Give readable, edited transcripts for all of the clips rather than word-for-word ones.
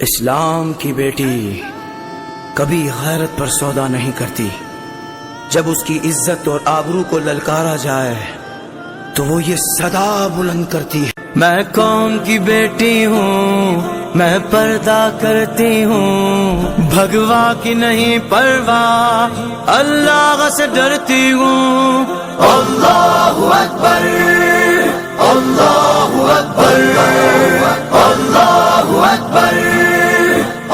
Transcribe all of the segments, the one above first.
اسلام کی بیٹی کبھی غیرت پر سودا نہیں کرتی. جب اس کی عزت اور آبرو کو للکارا جائے تو وہ یہ صدا بلند کرتی ہے، میں قوم کی بیٹی ہوں، میں پردہ کرتی ہوں، بھگوا کی نہیں پرواہ، اللہ سے ڈرتی ہوں. اللہ اکبر، اللہ اکبر، اللہ اکبر،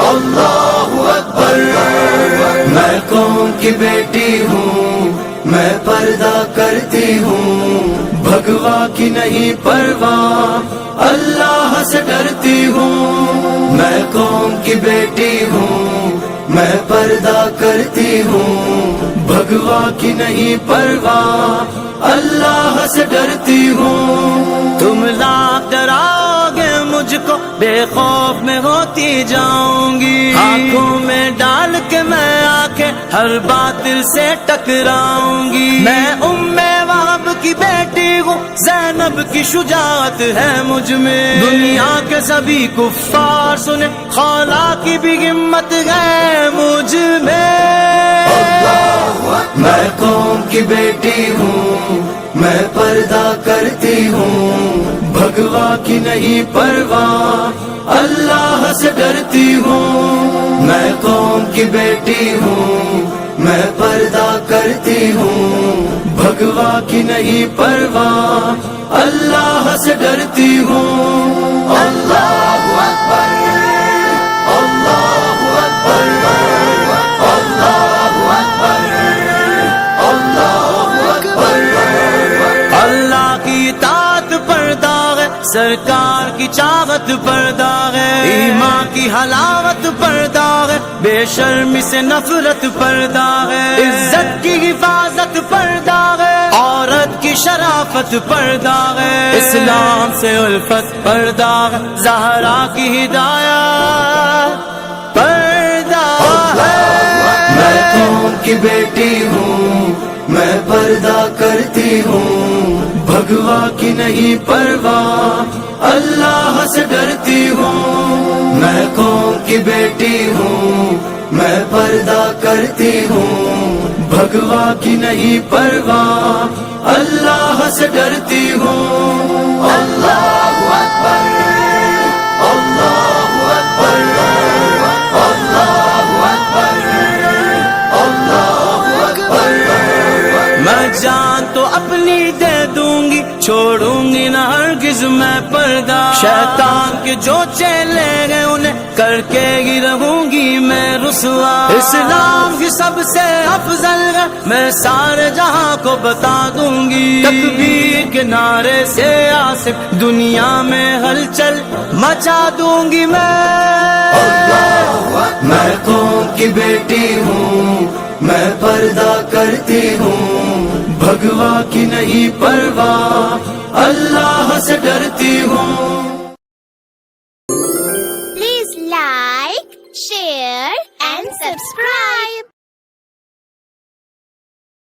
اللہ اکبر. میں قوم کی بیٹی ہوں، میں پردہ کرتی ہوں، بھگوا کی نہیں پرواہ، اللہ سے ڈرتی ہوں. میں قوم کی بیٹی ہوں، میں پردہ کرتی ہوں، بھگوا کی نہیں پرواہ، اللہ سے ڈرتی ہوں. تم لاکھ ڈراؤ گے مجھ کو، بے خوف میں ہوتی جاؤں گی، آنکھوں میں ڈال کے میں آنکھیں ہر باطل سے ٹکراؤں گی. میں وہب کی بیٹی ہوں، زینب کی شجاعت ہے مجھ میں، دنیا کے سبھی کفار سنے، خولا کی بھی ہمت ہے مجھ میں. میں قوم کی بیٹی ہوں، میں پردہ کرتی ہوں، بھگوا کی نہیں پرواہ، اللہ سے ڈرتی ہوں. میں قوم کی بیٹی ہوں، میں پردہ کرتی ہوں، بھگوا کی نہیں پرواہ، اللہ سے ڈرتی ہوں. اللہ اکبر، اللہ اکبر، اللہ اکبر، اللہ اکبر. اللہ کی اطاعت پر داغ ہے، سرکار کی چاہت پر داغ ہے، ایمان کی حلاوت پر داغ ہے، بے شرمی سے نفرت پر داغ ہے، عزت کی حفاظت پر داغ ہے، عورت کی شرافت پر داغ ہے، اسلام سے الفت پر داغ ہے، زہرا کی ہدایت پر داغ ہے. میں قوم کی بیٹی ہوں، میں پردہ کرتی ہوں، بھگوا کی نہیں پرواہ، اللہ سے ڈرتی ہوں. میں قوم کی بیٹی ہوں، میں پردہ کرتی ہوں، بھگوا کی نہیں پرواہ، اللہ سے ڈرتی ہوں. اللہ اکبر، اللہ اکبر، اللہ اکبر، اللہ اکبر. میں جان تو اپنی دے دوں گی، چھوڑوں گی نہ ہرگز میں پردہ، شیطان کے جو چیلے گئے انہیں کر کے ہی رہوں گی میں رسوا. اسلام کی سب سے افضل ہے، میں سارے جہاں کو بتا دوں گی، تکبیر کے نعرے سے آصف دنیا میں ہلچل مچا دوں گی میں. میں قوم کی بیٹی ہوں، میں پردہ کرتی ہوں، بھگوا کی نہیں پرواہ، اللہ سے ڈرتی ہوں. Please like, share and subscribe.